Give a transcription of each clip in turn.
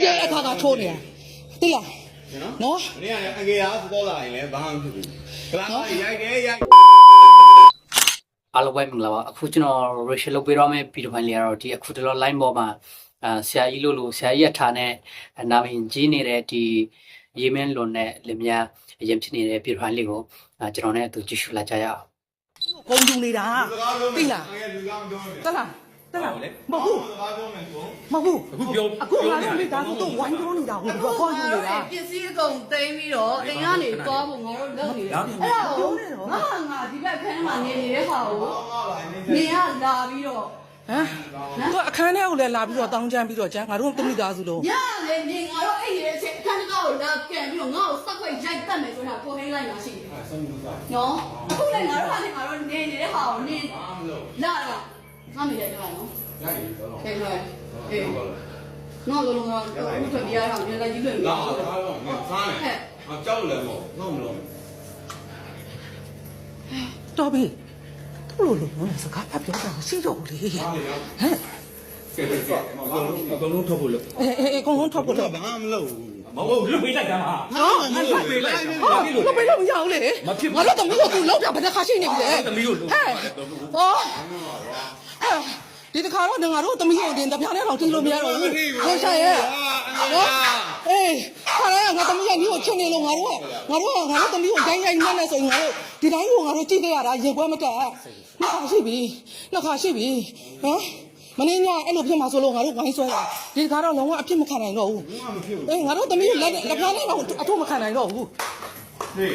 ရဲ့အခါကထိုးနေတိလားနော်နင်ကအငယ်အားပေါ်လာရင်လည်းဘာမှမဖြစ်ဘူးကလာရိုက်တယ်ရိုက်အားလုံးပဲမင်္ဂလာပါအခုကျွန်တော် Rachel လုပ်ပေးတော့မယ့်ဗီဒီယိုဖိုင်လေးကတော့ဒီအခုတလော line ပေါ်မှာဆရာကြီးလို့ဆရာကြီးရထားနဲ့နာမည်ကြီးနေတဲ့ဒီရေမင်းလွန်တဲ့လင်မယားအရင်ဖြစ်နေတဲ့ဗီဒီယိုဖိုင်လေးကိုကျွန်တော်နဲ့အတူကြည့်ရှုလာကြရအောင်ဂုံယူနေတာတိလားတလားမဟုတ်အခုငါတို့မိသားစုတော့ဝိုင်းပြောနေတာဟိုတော့ခေါ်ယူနေတာပစ္စည်းအကုန်သိမ်းပြီးတော့အိမ်ကနေသွားဖို့ငါတို့လုပ်နေတယ်အဲ့ဒါကိုငါဒီဘက်ခန်းမှာနေနေတဲ့ဟာကိုနေရလာပြီးတော့သူအခန်းထဲကိုလည်းလာပြီးတော့တောင်းချမ်းပြီးတော့ကျန်ငါတို့တမိသားစုလုံးညလေနေငါတို့အဲ့ဒီအခန်းကောကိုလာကန်ပြီးတော့ငါ့ကိုစက်ခွက်ရိုက်တတ်မယ်ဆိုတာကိုဟင်းလိုက်လာရှိတယ်နော်အခုလည်းငါတို့နေနေတဲ့ဟာကိုနေလာတော့ငါမိတယ်တော့နော်ရိုက်တယ်အေးနော်လုံးလုံးကဦးထွက်ပြရအောင်ညလိုက်ကြီးလွင်လာတော့ငါစားတယ်ငါကြောက်လည်းမဟုတ်ငေါ့မလို့တော်ပြီသူ့လိုစကားဖတ်ပြောတာရှိတော့လေဟမ်ကဲအကုန်လုံးထုတ်ဖို့လို့အကုန်လုံးထုတ်ဖို့လို့ဘာမှမလုပ်ဘူးမဟုတ်လွတ်ပေးလိုက်တာမှာနော်လွတ်ပေးလိုက်လွတ်ပေးလို့မရဘူးလေငါတို့တမီးတို့သူလောက်တာဘယ်နှခါရှိနေပြီလဲတမီးတို့လုံးဟဲ့ဟောဒီတခါတော့ငါတို့တမီးတို့တင်တပြားနဲ့တော့တင်လို့မရတော့ဘူးဟုတ်ဆိုင်ရဲ့နော်အေးခါရငါတမီးကညီကိုချစ်နေလို့ငါတို့တမီးကိုတိုင်းနဲ့နဲ့ဆိုရင်ငါတို့ဒီတိုင်းကိုငါတို့ကြည့်ခဲ့ရတာရင်ကွဲမတက်နှစ်ခါရှိပြီဟမ်မင်းညာအဲ့လိုဖြစ်မှာဆိုလို့ငါတို့ဝိုင်းဆွဲတာဒီခါတော့လုံးဝအဖြစ်မခံနိုင်တော့ဘူးအေးငါတို့တမီးလက်ပြားနဲ့တော့အထုမခံနိုင်တော့ဘူးဟေး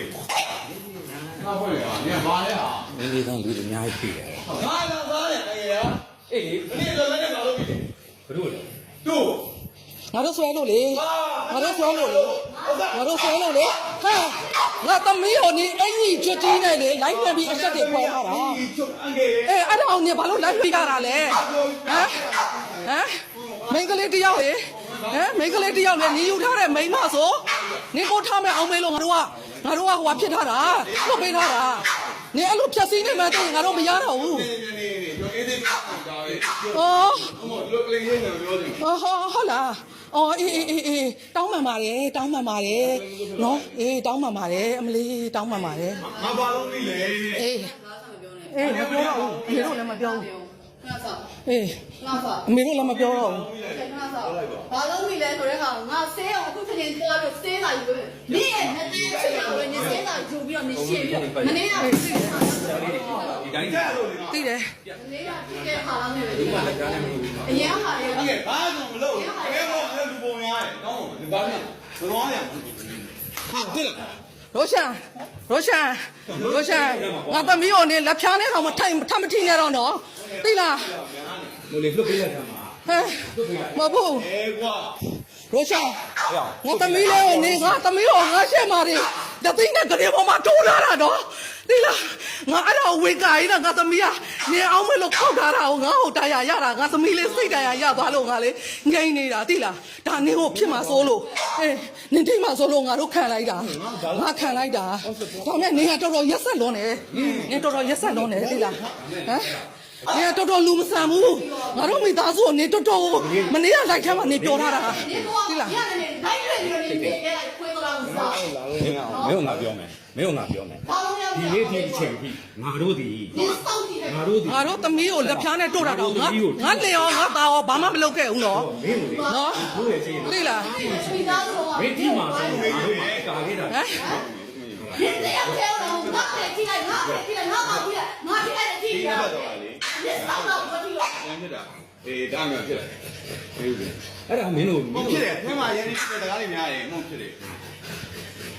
ငါဖွဲ့ရနင်ဘာလဲဟာမင်းလေးကလူအများကြီးဖြစ်တယ်ငါလာသားတယ်အေးရအေးမင်းတို့လည်းငါတို့ပြီဘလို့လဲတို့ငါတို့ဆွဲလို့လေငါတို့ဆွဲလို့လေဟာငါသမီးကိုနေအကြီးကျွတ်တီးနေလေလိုက်ပြန်ပြီးအဆက်တွေခွဲထားတာအေးအဲ့ဒါအောင်နေဘာလို့လိုက်ပြီးကြတာလဲဟမ်မိန်းကလေးတယောက်လေမိန်းကလေးတယောက်လေညီယူထားတဲ့မိန်းမဆိုနေကိုထားမယ်အောင်မေးလို့ငါတို့ကဟိုဖြစ်ထားတာလွတ်ပေးထားတာနေအဲ့လိုဖြက်စီးနေမှတော့ငါတို့မရတော့ဘူးအော်လွတ်ကလေးရင်းနေပြောတယ်ဟုတ်လားအော်အေးတောင်းမှန်ပါတယ်နော်အေးတောင်းမှန်ပါတယ်အမလေးတောင်းမှန်ပါတယ်ငါဘာလို့နေလဲအေးမပြောတော့ဘူးအမေတို့လည်းမပြောဘူးအေးအမေတို့လည်းမပြောတော့ဘူးဘာလို့မိလဲဆိုတဲ့ဟာငါဆဲအောင်အခုချိန်သွားပြီးဆဲလာယူနေရဲ့နှစ်သိချင်တာပဲနေဆဲလာယူပြီးတော့နေရှင်းပြီးမနေရဘူးဒီတိုင်းကြလို့သိတယ်မနေရဒီကဟာလာနေတယ်ဒီမှာလည်းကြားနေမလို့အရင်ဟာလေဘာမှမလုပ်ဘူးဘယ်တော့လူပုံများတယ်ကောင်းတယ်ဘာမှမလုပ်ရဘူးဟာတိလားရိုရှာငါသမီးကိုနေလက်ဖြားနဲ့တော့မထိုင်ထမထီနဲ့တော့နော်သိလားမို့လေလွတ်ပေးလိုက်တာမှာမဟုတ်ဘူးကွာရိုရှာငါသမီးလေးကိုနေငါသမီးကိုငါရှက်မာတယ်တသိန်းနဲ့ကလေးပေါ်မှာတိုးလာတာတော့သိလားငါအဲ့ဒါဝေကာကြီးကငါသမီးကနေအောင်မလို့ခောက်ထားတာကိုငါ့ကိုတရားရတာငါသမီးလေးစိတ်တရားရသွားလို့ငါလေငိမ့်နေတာသိလားဒါနင်းကိုဖြစ်မှာစိုးလို့နင်းထိမှာစိုးလို့ငါတို့ခံလိုက်တာငါခံလိုက်တာဒါနဲ့နင်းကတော်တော်ရက်ဆက်လွန်းတယ်နင်းတော်တော်ရက်ဆက်လွန်းတယ်သိလားဟမ်နေတော်တော်လူမဆန်ဘူးငါတို့မိသားစုကနေတော်တော်မနေ့ကလိုက်ထဲမှာနေပြောထားတာသိလားညနေလိုက်ရွေးပြီးတော့နေခဲ့လိုက်ခွေးတော့စားမင်းကငါပြောမယ်ဒီနေ့ဒီအချိန်ထိငါတို့ဒီငါတို့သမီးကိုလက်ဖြားနဲ့တို့တာတော့ငါလေရောငါသားရောဘာမှမလုပ်ခဲ့ဘူးနော်နော်သိလားမင်းဒီမှာဆိုငါတို့ကာခဲ့တာဒီတရားထဲတော့ငါ့ရဲ့ထိလိုက်ငါ့ရဲ့ထိလိုက်ငါထိလိုက်တဲ့ထိရဒီစောင်းတော့ဘာထိလဲဖြစ်တာဒါမှဖြစ်တယ်အဲ့ဒါမင်းတို့ဖြစ်တယ်ထဲမှာရင်းနေတဲ့တကားလေးများတယ်မဟုတ်ဖြစ်တယ်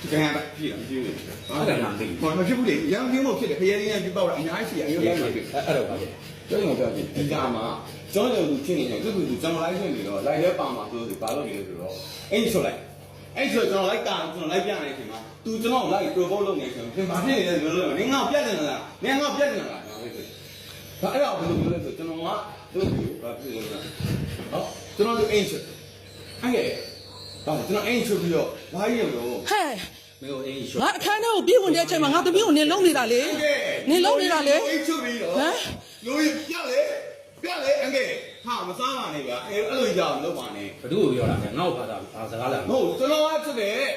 ဒီကံကဖြစ်တယ်မဖြစ်ဘူးအဲ့ဒါလားသိမဖြစ်ဘူးလေရန်ပြင်းမို့ဖြစ်တယ်ခရဲရင်းပြပောက်တာအများကြီးရှိတယ်အများကြီးဖြစ်အဲ့တော့ပါကျောင်းတော်ပြောပြီးဒီကမှာကျောင်းတော်သူဖြစ်နေတယ်သူကျွန်တော်လိုက်ဖြစ်နေတော့လိုက်ရဲပါမှာဆိုဘာလို့လဲဆိုတော့အဲ့ဒီဆိုလိုက်အဲ့ဆိုကျွန်တော်လိုက်လိုက်ပြနေချိန်မှာသူကျွန်တော်လိုက် propose လုပ်နေချိန်ပြင်ဘာဖြစ်နေလဲလို့နင်ငါပြတ်နေလားနင်ငါပြတ်နေလားဒါပဲဆိုဒါအဲ့တော့ဘယ်လိုပြောလဲဆိုကျွန်တော်ကသူ့ကိုဘာဖြစ်လဲဟောကျွန်တော်တို့ answer အဲ့ဒါကျွန်တော် answer ပြီးတော့ဘာကြီးရောဟဲ့မင်းတို့အင်းရှော့ငါအခန်းထဲကိုပြေးဝင်တဲ့အချိန်မှာငါသမီးကိုနေလုံးနေတာလေနေလုံးနေတာလေဟမ်လူပြလေအငယ် ဟာမစားပါနဲ့ဗျာအဲ့လိုကြောက်မလုပ်ပါနဲ့ ဘသူ့ကိုပြောတာလဲငါ့ကိုဘာသာစကားလာ မဟုတ်ကျွန်တော်ကဖြစ်တယ်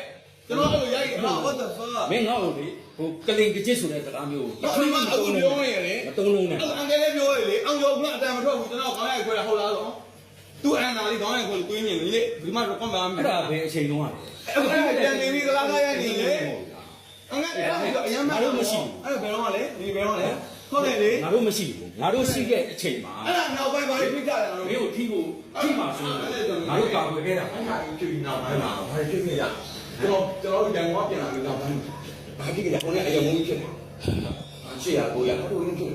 ကျွန်တော်အဲ့လိုရိုက်ဟာ what the fuck မင်းငါ့ကိုလေဟိုကလင်ကကြစ်ဆိုတဲ့စကားမျိုး ဘာမှမပြောရလေ မတုံးလုံးနဲ့ အဲ့အန်ကယ်လေးပြောရလေအောင်ရောကအတန်မထွက်ဘူးကျွန်တော်ခေါင်းရိုက်ခွဲတာဟုတ်လားတော့သူအန်နာလေးခေါင်းရိုက်ခွဲလို့တွေးမြင်လေဒီမှာတော့ကွန်ပါမယ် အဲ့ဒါပဲအချိန်လုံးอ่ะ အဲ့ပြန်နေပြီကလာရနေလေအငါအဲ့အရင်မှတော့မရှိဘူးအဲ့ဘယ်တော့မှလေဒီဘယ်တော့လဲဟုတ်တယ်လေ ငါတို့မရှိဘူးငါတို့ရှိတဲ့အချိန်မှာ အဲ့ဒါနောက်ပိုင်းဘာလို့ဖြစ်ကြလဲတော့ မင်းကိုထိမှာဆိုငါတို့ကာကွယ်ခဲ့တာ အဲ့ဒါဖြစ်ပြီးနောက်ပိုင်းမှာဘာဖြစ်နေရကျွန်တော်ရန်ကုန်ပြန်လာပြီးနောက်ပိုင်းဘာဖြစ်ကြလဲကိုယ်နဲ့အရင်မုန်းဖြစ်တယ်ရှေ့ရကိုရတော့ရင်ဖြစ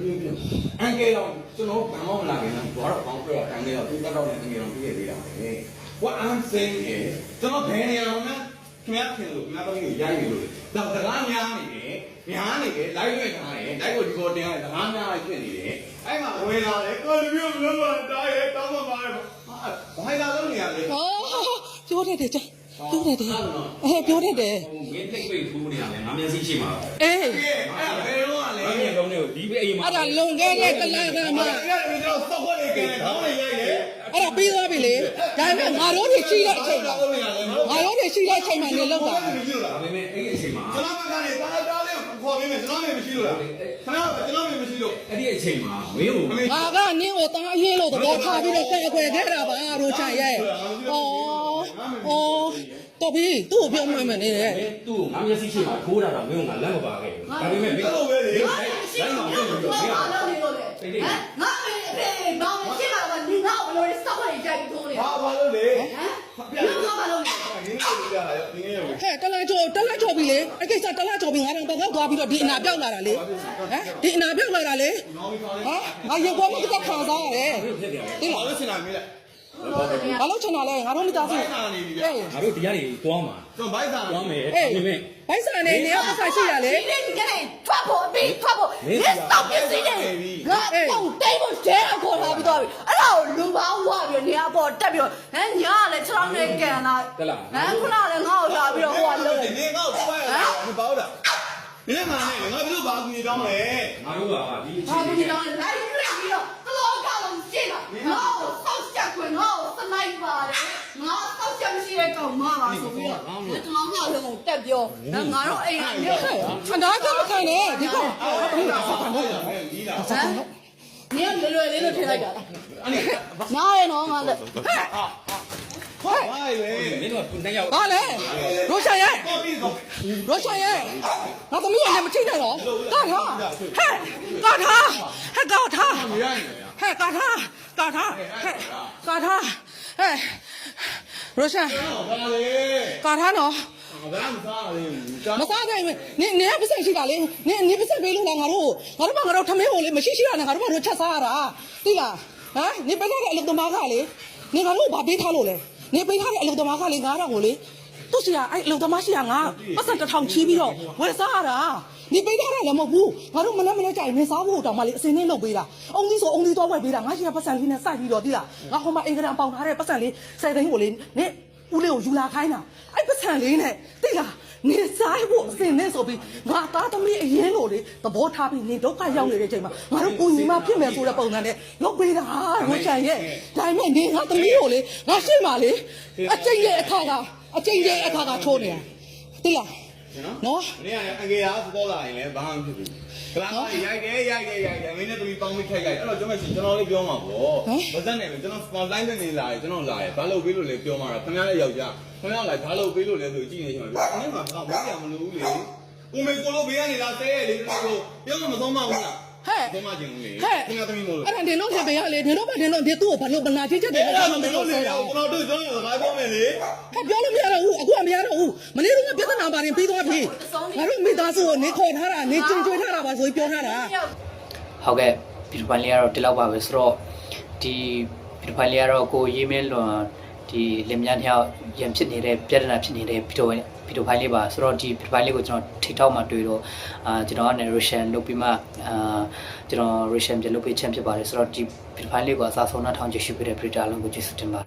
်အန်ကယ်တော့ကျွန်တော်ဘာမှမလာခင်တော့ဘာတော့ပေါင်းပြတော့အန်ကယ်တော့သူကတော့လည်းအငယ်တော့ပြည့်သေးတာပဲ what I'm saying is ကျွန်တော်ဘယ်နေရာမှာခင်ဗျားခင်လို့ခင်ဗျားတော့ရိုက်နေလို့ဒါစကားများနေတယ်လိုက်ရွက်ထားတယ်လိုက်ကိုဒီပေါ်တင်ရတယ်စကားများဖြစ်နေတယ်အဲ့မှာဝင်လာတယ်ကိုလူမျိုးမလို့တားရဲတောင်းမှပါလေဘာလာလို့နေရလဲ ဟောပြောတတ်တယ်ကြပြောတတ်တယ်ပြောတတ်တယ် ဟိုမင်းသိပ်ပိတ်ထိုးနေရတယ်ငါမျက်စိရှိမှာ အေး အဲ့ဘယ်တော့လဲ ငါမျက်လုံးနဲ့ဒီပဲအိမ်မှာ အဲ့ဒါလုံခဲ့တဲ့တလားကမှ အဲ့ဒါကျွန်တော်စောက်ခွက်နေကြတယ်ခေါင်းလေးရိုက်တယ် အဲ့ဒါပြီးသွားပြီလေဒါပေမဲ့ငါတို့တွေရှိတဲ့အချိန်မှာငါတို့တွေရှိတဲ့အချိန်မှာနေလောက်တာ ဒါပေမဲ့အဲ့ဒီအချိန်မှာ ကျွန်တော်ကနေတားတားလေးခေါ်ပေးမယ်ကျွန်တော်လည်းမရှိလို့လားကျွန်တော်လည်းမရှိလို့ အဲ့ဒီအချိန်မှာမင်းကို ငါကနင်းကိုတားအရင်လို့သဘောထားပြီးတော့ကဲအခွဲခဲ့တာပါရိုချန်ရဲ့တော်ပြီသူ့ကိုပြောမှမယ်နေတယ် သူ့ကိုငါမျက်စိရှိမှာထိုးတာတော့မင်းကငါလက်မပါခဲ့ဘူးဒါပေမဲ့မင်း အဲ့လိုပဲလေ ငါရှိလို့ငါလုပ်နေလို့လေဟမ်ငါမေအဖေဘာမှရှိမှာကဒီငါ့ဘလို့စောက်ခွင့်ကြိုက်ထိုးနေဟမ် ဘာလို့လဲ ငါဘာလုပ်နေ နင်းလို့ရတာရောနင်းရ ဟဲ့တလားကြော်ပြီလေအကိစ္စတလားကြော်ပြီငါတော့တော့သွားပြီးတော့ဒီအနာပြောက်လာတာလေဟမ်ဒီအနာပြောက်လာတာလေဟာငါရုပ်ပေါ်မှာကခံစားရတယ်ဒီ ဘာ လား လို့စင်တာမေးလဲ ဘာလို့ချင်တာလဲငါတို့မိသားစု ဘိုက်စာနေပြီဗျ ဟေး ငါတို့ဒီကနေသွားမှာ ကျွန်တော်ဘိုက်စာ သွားမယ် ဟေး ဒီမဲ့ ဘိုက်ဆန်နေနေရပတ်ဆိုင်ရှိရလေ ဒီနေ့ဒီကနေ့ထွက်ဖို့အပြီးထွက်ဖို့လက်စောက်ပစ္စည်းတွေငါတော့တိတ်ဖို့ကျဲအခေါ်လာပြီးတော့အဲ့ဒါကိုလူပေါင်းဝပြီးနေရာပေါ်တက်ပြီးတော့ဟမ်ညာကလည်း6နဲ့ကန်လာဟမ်ခုနကလည်းငါ့ကိုလာပြီးတော့ဟိုကလုံး နေကောက်သွားရမပေါ့တာနင်းမှာနဲ့ငါဘယ်လိုဘာကူနေတောင်းလဲ ငါတို့ကဒီအ ဘာ ချိန် လို့ဒီတော့လိုက်တွေ့ပြီးတော့ဘလောကလုံးရှင်းတာငါ့ကိုစောက်ချက်ခွင်ငါ့ကိုစနိုက်ပါတယ်ငါစောက်ချက်မရှိတဲ့ကောင်မပါဆိုပြီးတော့ကျွန်တော်ကလည်းတက်ပြောငါတို့အိမ်ကနေ ခန္ဓာကမခံနဲ့ဒီကောင် ဒီလား ဟမ်နင်လွယ်လွယ်လေးလို့ထည့်လိုက်တာနားရနော်ငါလည်း ဘာလဲ မင်းတို့ကနှစ်ယောက် ဘာလဲရိုရှာရဲ့ ကောပြီးကော ရိုရှာရဲ့ငါသမီးကလည်းမချိနဲ့တော့ကာထားဟဲ့ကာထားဟဲ့ကာထား မရနေရ ဟဲ့ကာထားဟဲ့ကာထားဟဲ့ရိုရှာ ဘာလဲ ကာထားနော် ဘာမှမစားရဘူး မစားနိုင်ဘူးနင်ကပတ်စံရှိတာလေနင်ပတ်စံပေးလို့လားငါတို့ထမင်းကိုလေမရှိရှိတာနဲ့ငါတို့ဘာလို့ချက်စားရတာသိလားဟမ်နင်ပေးထားတဲ့အလုပ်သမားကလေနင်ငါတို့ဘာပေးထားလို့လဲနင်ပေးထားတဲ့အလုပ်သမားကလေ9000ကိုလေသူစီကအဲ့အလုပ်သမားရှိတာငါပတ်စံ1000ချီးပြီးတော့ဝယ်စားရတာနင်ပေးထားတာလည်းမဟုတ်ဘူးငါတို့မနေ့ကြိုင်နင်စားဖို့တောင်မှလေအစင်းနဲ့လုပ်ပေးတာအုံးကြီးဆိုအုံးကြီးတော့ဝယ်ပေးတာငါရှိကပတ်စံလေးနဲ့စိုက်ပြီးတော့သိလားငါဟိုမှာအင်္ဂလန်ပေါင်ထားတဲ့ပတ်စံလေး10သိန်းကိုလေနင်ဦးလေးကိုယူလာခိုင်းတာအဲ့ပတ်စံလေးနဲ့သိလားနေစားဖို့အစင်နဲ့ဆိုပြီးငါသားသမီးအရင်လို့လေသဘောထားပြီးနေဒုက္ခရောက်နေတဲ့အချိန်မှာငါတို့ကိုညီမဖြစ်မယ်ဆိုတဲ့ပုံစံနဲ့လုပ်ပေးတာရိုချန်ရဲ့ဒါပေမဲ့နေငါသမီးကိုလေငါရှိမှလေအကျိတ်ရဲ့အခါကထိုးနေတာသိလားနော် မင်းကအငယ်အားပေါ်လာရင်လည်းဘာမှမဖြစ်ဘူးကလာရိုက်တယ်မင်းနဲ့သမီးပေါင်းပြီးထိုက်လိုက်အဲ့တော့ကျွန်တော်လေးပြောမှာပေါ့ဗဇက်နဲ့ကျွန်တော် sponsor နေလာတယ်ကျွန်တော်လာတယ်ဘာလို့ပေးလို့လဲပြောမှာတော့ခင်ဗျားလည်းယောက်ျားခင်ဗျားလည်းဘာလို့ပေးလို့လဲဆိုကြည့်နေချင်ပါဘူးအင်းမှာတော့မပြမလို့လေကိုမေကိုလိုဘေးကနေလာဆဲလေပြောမှမသုံးမဘူးလား ဟဲ့ သုံးမခြင်းလေ ဟဲ့ ခင်ဗျားသမီးမို့လို့ အဲ့ဒါတင်တော့ခေပေးရလေတင်တော့တင်တော့ဒီသူ့ကိုဘာလို့ဘနာချစ်ချက်တယ် အဲ့ လဲ ဒါ ကျွန် မ တော် လို့လေ ပြော ကျွန်တော်တို့ကျွန်တော်ဘာပြောမယ်လေ ဟဲ့ပြောလို့မရတော့ဘူးအခုကမရတော့ဘူးမနေ့ကပြဿနာပါတယ်ပြီးသွားပြီငါတို့မိသားစုကိုနေခေါ်ထားတာနေကြင်ကြွေးထားတာပါဆိုပြီးပြောထားတာ ဟုတ်ကဲ့ဗီဒီယိုဖိုင်လေးကတော့ဒီလောက်ပါပဲဆိုတော့ဒီဗီဒီယိုဖိုင်လေးကတော့ကိုရေးမင်းလွန်ဒီလင်မြန်းတယောက်ရံဖြစ်နေတဲ့ပြဿနာဖြစ်နေတဲ့ဗီဒီယိုဖိုင်လေးပါဆိုတော့ဒီဗီဒီယိုဖိုင်လေးကိုကျွန်တော် TikTok မှာတွေ့တော့ကျွန်တော်ကနေ Russian လုပ်ပြီးမှကျွန်တော် Russian ပြန်လုပ်ပေးချင်ဖြစ်ပါတယ်ဆိုတော့ဒီဗီဒီယိုဖိုင်လေးကိုအစားဆုံးနှထောင်ကြည့်ရှုပေးတဲ့ပရိသတ်အားလုံးကိုကျေးဇူးတင်ပါတယ်